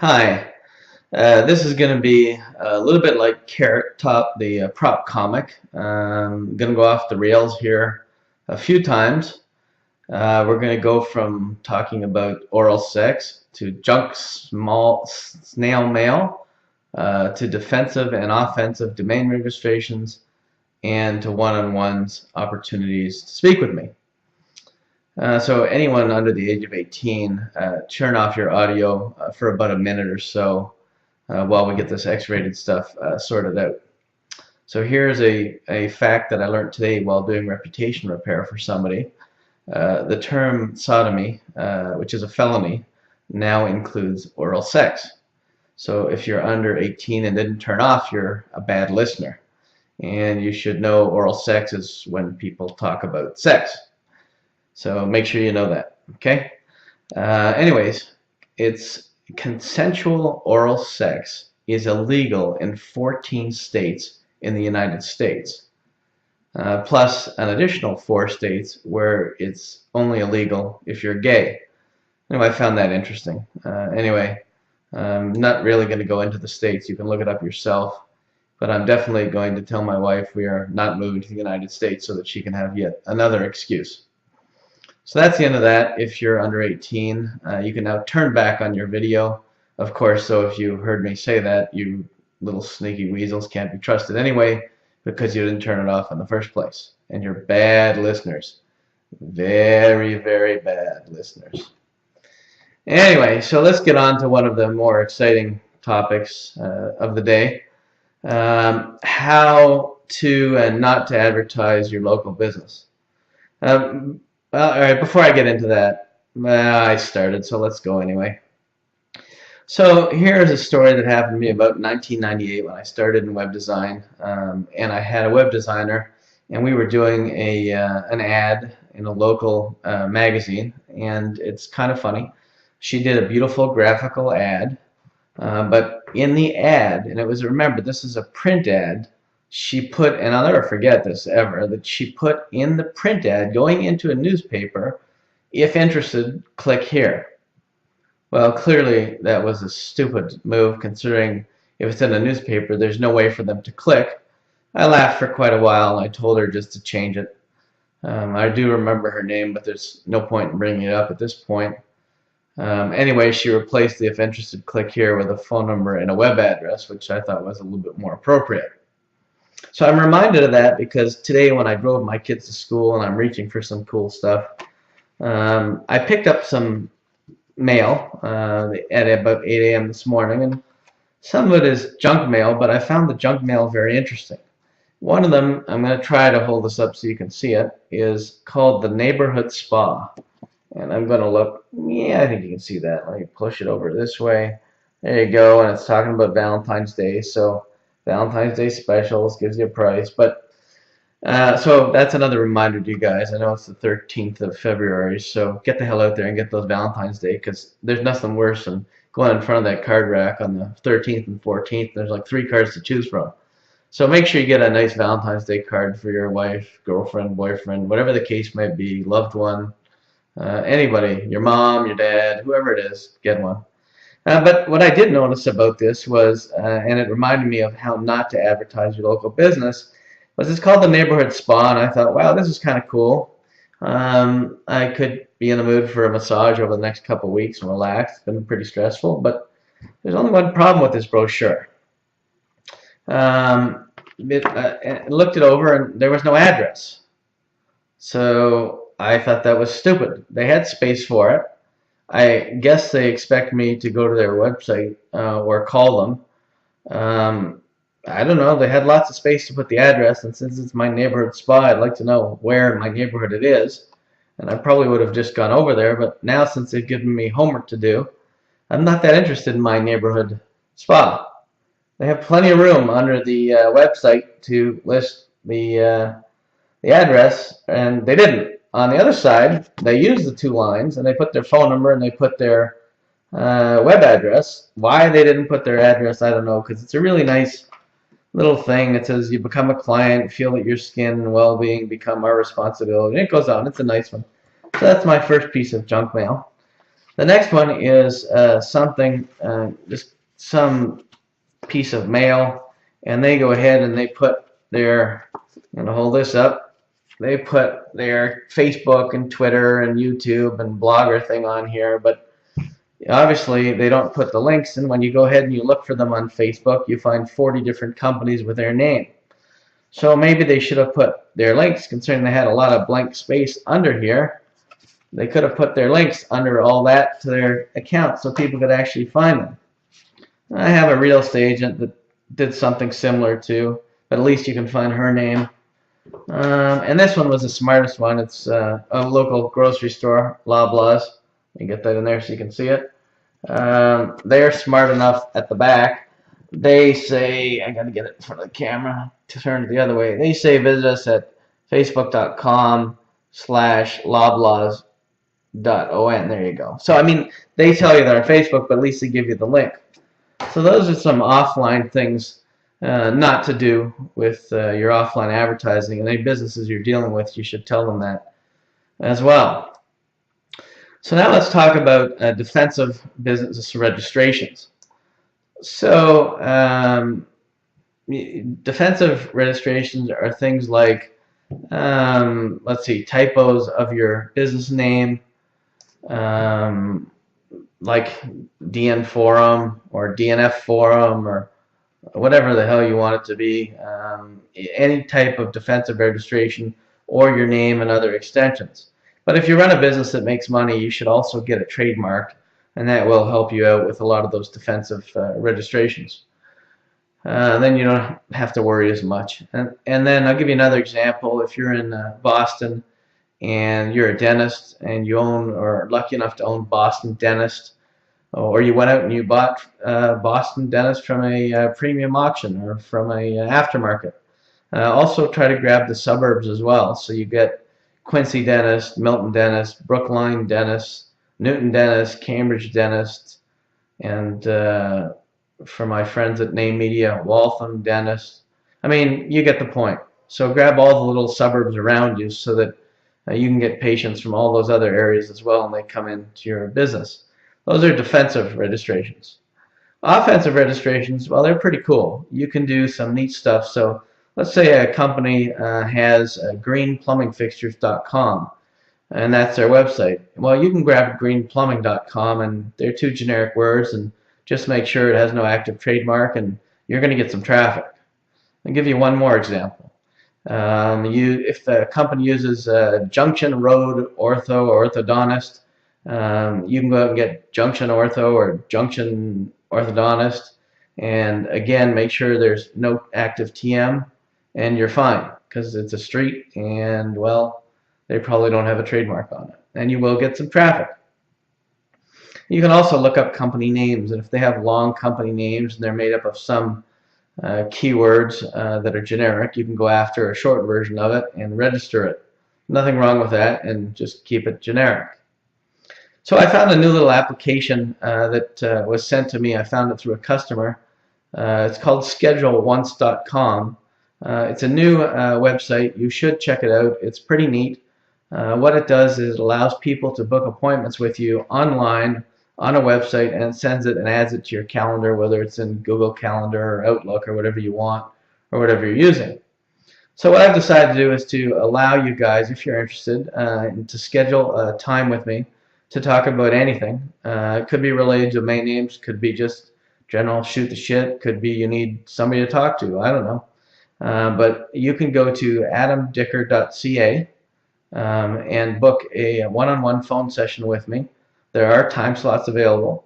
Hi, this is going to be a little bit like Carrot Top, the prop comic. Going to go off the rails here a few times. We're going to go from talking about oral sex to junk small snail mail to defensive and offensive domain registrations and to one-on-ones opportunities to speak with me. So anyone under the age of 18, turn off your audio for about a minute or so while we get this X-rated stuff sorted out. So here's a fact that I learned today while doing reputation repair for somebody. The term sodomy, which is a felony, now includes oral sex. So if you're under 18 and didn't turn off, you're a bad listener. And you should know oral sex is when people talk about sex. So make sure you know that, okay? Anyways, it's consensual oral sex is illegal in 14 states in the United States, plus an additional 4 states where it's only illegal if you're gay. Anyway, I found that interesting. Anyway, I'm not really going to go into the states. You can look it up yourself. But I'm definitely going to tell my wife we are not moving to the United States so that she can have yet another excuse. So that's the end of that. If you're under 18, you can now turn back on your video. Of course, so if you heard me say that, you little sneaky weasels can't be trusted anyway because you didn't turn it off in the first place. And you're bad listeners. Very, very bad listeners. Anyway, so let's get on to one of the more exciting topics of the day. How to and not to advertise your local business. Well, all right, before I get into that, I started, so let's go anyway. So here's a story that happened to me about 1998 when I started in web design, and I had a web designer, and we were doing an ad in a local magazine, and it's kind of funny. She did a beautiful graphical ad, but in the ad, and it was, remember, this is a print ad, she put, and I'll never forget this ever, that she put in the print ad going into a newspaper, if interested, click here. Well, clearly that was a stupid move considering if it's in a newspaper, there's no way for them to click. I laughed for quite a while and I told her just to change it. I do remember her name, but there's no point in bringing it up at this point. Anyway, she replaced the if interested, click here with a phone number and a web address, which I thought was a little bit more appropriate. So I'm reminded of that because today when I drove my kids to school and I'm reaching for some cool stuff, I picked up some mail at about 8 a.m. this morning, and some of it is junk mail, but I found the junk mail very interesting. One of them, I'm going to try to hold this up so you can see it, is called the Neighborhood Spa. And I'm going to look, yeah, I think you can see that. Let me push it over this way. There you go, and it's talking about Valentine's Day, so Valentine's Day specials, gives you a price. But so that's another reminder to you guys. I know it's the 13th of February, so get the hell out there and get those Valentine's Day, because there's nothing worse than going in front of that card rack on the 13th and 14th. There's like 3 cards to choose from. So make sure you get a nice Valentine's Day card for your wife, girlfriend, boyfriend, whatever the case might be, loved one, anybody, your mom, your dad, whoever it is, get one. But what I did notice about this was, and it reminded me of how not to advertise your local business, was it's called the Neighborhood Spa, and I thought, wow, this is kind of cool. I could be in the mood for a massage over the next couple of weeks and relax. It's been pretty stressful, but there's only one problem with this brochure. I looked it over, and there was no address. So I thought that was stupid. They had space for it. I guess they expect me to go to their website or call them. I don't know. They had lots of space to put the address, and since it's my neighborhood spa, I'd like to know where in my neighborhood it is. And I probably would have just gone over there, but now since they've given me homework to do, I'm not that interested in my neighborhood spa. They have plenty of room under the website to list the address, and they didn't. On the other side, they used the 2 lines, and they put their phone number and they put their web address. Why they didn't put their address, I don't know, because it's a really nice little thing. It says, you become a client, feel that your skin and well-being become our responsibility. And it goes on. It's a nice one. So that's my first piece of junk mail. The next one is something, just some piece of mail, and they go ahead and they put their, I'm going to hold this up, they put their Facebook and Twitter and YouTube and Blogger thing on here, but obviously they don't put the links, and when you go ahead and you look for them on Facebook, you find 40 different companies with their name. So maybe they should have put their links, considering they had a lot of blank space under here. They could have put their links under all that to their account so people could actually find them. I have a real estate agent that did something similar too, but at least you can find her name. And this one was the smartest one. It's a local grocery store, Loblaws. You get that in there so you can see it. They're smart enough at the back. They say, I got to get it in front of the camera to turn it the other way. They say visit us at facebook.com/loblaws.on. There you go. So, I mean, they tell you they're on Facebook, but at least they give you the link. So those are some offline things not to do with your offline advertising. And any businesses you're dealing with, you should tell them that as well. So now let's talk about defensive business registrations. So defensive registrations are things like, let's see, typos of your business name, like DN Forum or DNF Forum or whatever the hell you want it to be, any type of defensive registration or your name and other extensions. But if you run a business that makes money, you should also get a trademark, and that will help you out with a lot of those defensive registrations. Then you don't have to worry as much. And then I'll give you another example. If you're in Boston and you're a dentist and you own, or are lucky enough to own Boston Dentist, or you went out and you bought Boston Dentist from a premium auction or from a aftermarket. Also try to grab the suburbs as well. So you get Quincy Dentist, Milton Dentist, Brookline Dentist, Newton Dentist, Cambridge Dentist, and for my friends at Name Media, Waltham Dentist. I mean, you get the point. So grab all the little suburbs around you so that you can get patients from all those other areas as well, and they come into your business. Those are defensive registrations. Offensive registrations, well, they're pretty cool. You can do some neat stuff. So let's say a company has greenplumbingfixtures.com, and that's their website. Well, you can grab greenplumbing.com, and they're two generic words, and just make sure it has no active trademark, and you're going to get some traffic. I'll give you one more example. If the company uses Junction Road Ortho or Orthodontist, you can go out and get Junction Ortho or Junction Orthodontist, and again, make sure there's no active TM, and you're fine, because it's a street, and well, they probably don't have a trademark on it, and you will get some traffic. You can also look up company names, and if they have long company names and they're made up of some keywords that are generic, you can go after a short version of it and register it. Nothing wrong with that, and just keep it generic. So I found a new little application that was sent to me. I found it through a customer. It's called scheduleonce.com. It's a new website. You should check it out. It's pretty neat. What it does is it allows people to book appointments with you online on a website, and it sends it and adds it to your calendar, whether it's in Google Calendar or Outlook or whatever you want or whatever you're using. So what I've decided to do is to allow you guys, if you're interested, to schedule a time with me to talk about anything. It could be related to domain names, could be just general shoot the shit, could be you need somebody to talk to, I don't know. But you can go to adamdicker.ca and book a one-on-one phone session with me. There are time slots available,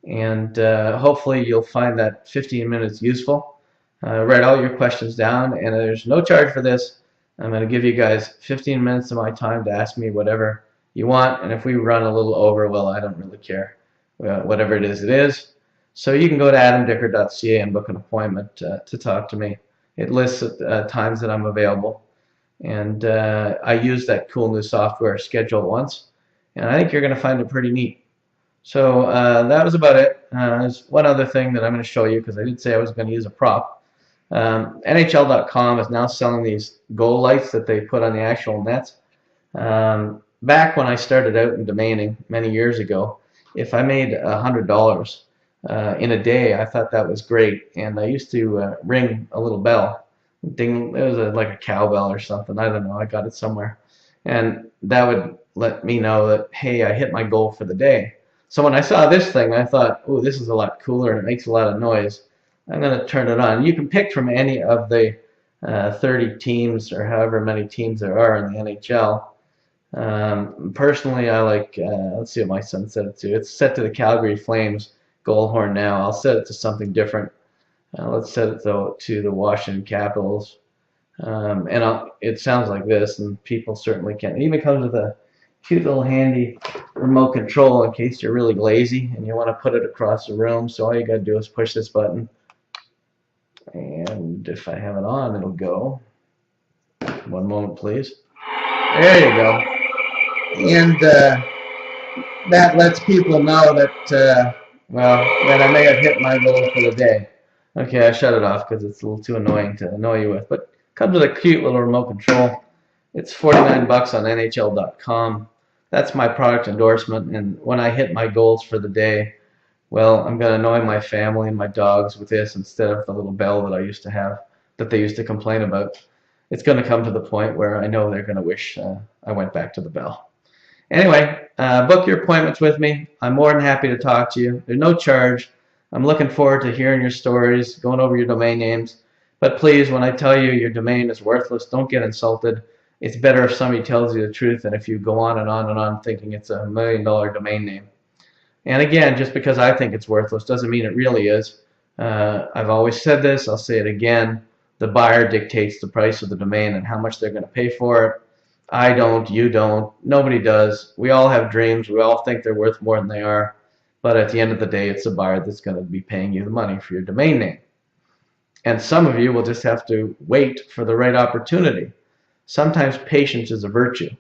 and hopefully you'll find that 15 minutes useful. Write all your questions down, and there's no charge for this. I'm going to give you guys 15 minutes of my time to ask me whatever you want, and if we run a little over, well, I don't really care. Whatever it is, it is. So you can go to adamdicker.ca and book an appointment to talk to me. It lists times that I'm available, and I use that cool new software, Schedule Once, and I think you're going to find it pretty neat. So that was about it. There's one other thing that I'm going to show you, because I did say I was going to use a prop. NHL.com is now selling these goal lights that they put on the actual nets. Back when I started out in domaining many years ago, if I made $100 in a day, I thought that was great. And I used to ring a little bell. Ding, it was like a cowbell or something. I don't know. I got it somewhere. And that would let me know that, hey, I hit my goal for the day. So when I saw this thing, I thought, oh, this is a lot cooler and it makes a lot of noise. I'm going to turn it on. You can pick from any of the 30 teams or however many teams there are in the NHL. Personally, I like, let's see what my son set it to. It's set to the Calgary Flames goal horn now. I'll set it to something different. Let's set it though to the Washington Capitals. It sounds like this, and people certainly can. It even comes with a cute little handy remote control in case you're really lazy and you want to put it across the room. So all you got to do is push this button. And if I have it on, it'll go. One moment, please. There you go. And that lets people know that, well, that I may have hit my goal for the day. Okay, I shut it off because it's a little too annoying to annoy you with. But it comes with a cute little remote control. It's $49 on NHL.com. That's my product endorsement. And when I hit my goals for the day, well, I'm going to annoy my family and my dogs with this instead of the little bell that I used to have that they used to complain about. It's going to come to the point where I know they're going to wish I went back to the bell. Anyway, book your appointments with me. I'm more than happy to talk to you. There's no charge. I'm looking forward to hearing your stories, going over your domain names. But please, when I tell you your domain is worthless, don't get insulted. It's better if somebody tells you the truth than if you go on and on and on thinking it's $1 million domain name. And again, just because I think it's worthless doesn't mean it really is. I've always said this. I'll say it again. The buyer dictates the price of the domain and how much they're going to pay for it. I don't. You don't. Nobody does. We all have dreams. We all think they're worth more than they are. But at the end of the day, it's the buyer that's going to be paying you the money for your domain name. And some of you will just have to wait for the right opportunity. Sometimes patience is a virtue.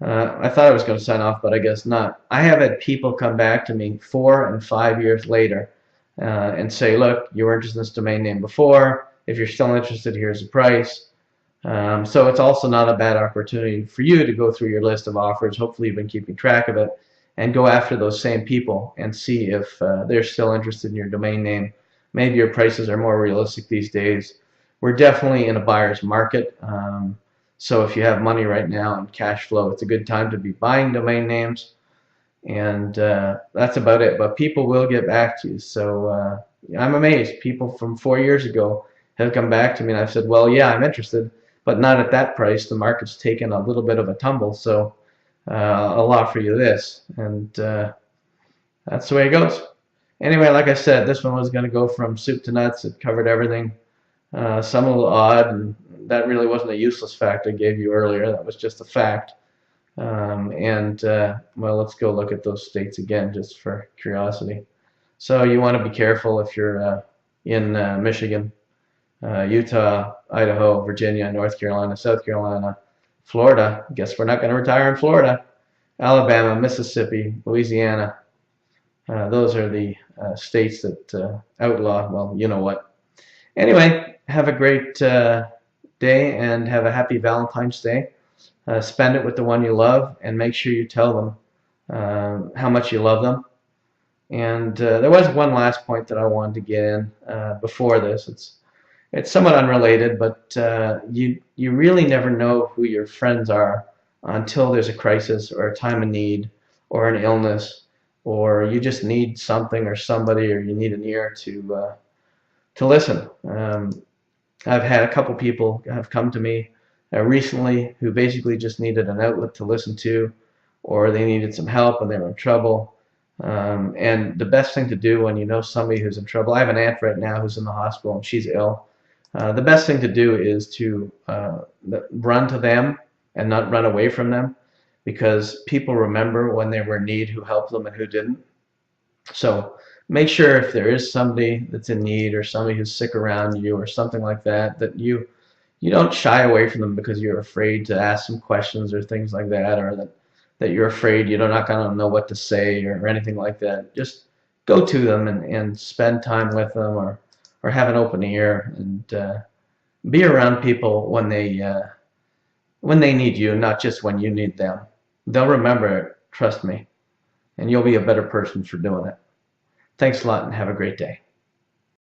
I thought I was going to sign off, but I guess not. I have had people come back to me 4 and 5 years later and say, look, you were interested in this domain name before. If you're still interested, here's the price. So it's also not a bad opportunity for you to go through your list of offers. Hopefully you've been keeping track of it and go after those same people and see if they're still interested in your domain name. Maybe your prices are more realistic these days. We're definitely in a buyer's market. So if you have money right now and cash flow, it's a good time to be buying domain names. And that's about it. But people will get back to you. So I'm amazed. People from 4 years ago have come back to me and I've said, well, yeah, I'm interested, but not at that price. The market's taken a little bit of a tumble, so I'll offer you this. And that's the way it goes. Anyway, like I said, this one was going to go from soup to nuts. It covered everything. Some a little odd, and that really wasn't a useless fact I gave you earlier. That was just a fact. Well, let's go look at those states again just for curiosity. So you want to be careful if you're in Michigan, Utah, Idaho, Virginia, North Carolina, South Carolina, Florida. Guess we're not going to retire in Florida. Alabama, Mississippi, Louisiana. Those are the states that outlaw, well, you know what. Anyway, have a great day and have a happy Valentine's Day. Spend it with the one you love and make sure you tell them how much you love them. And there was one last point that I wanted to get in before this. It's somewhat unrelated, but you really never know who your friends are until there's a crisis or a time of need or an illness, or you just need something or somebody, or you need an ear to listen. I've had a couple people have come to me recently who basically just needed an outlet to listen to, or they needed some help and they were in trouble. And the best thing to do when you know somebody who's in trouble, I have an aunt right now who's in the hospital and she's ill. The best thing to do is to run to them and not run away from them, because people remember when they were in need who helped them and who didn't. So make sure if there is somebody that's in need or somebody who's sick around you or something like that, that you don't shy away from them because you're afraid to ask some questions or things like that, or that you're afraid you're not going to know what to say or anything like that. Just go to them and spend time with them, or have an open ear and be around people when they need you, not just when you need them. They'll remember it, trust me. and you'll be a better person for doing it. Thanks a lot and have a great day.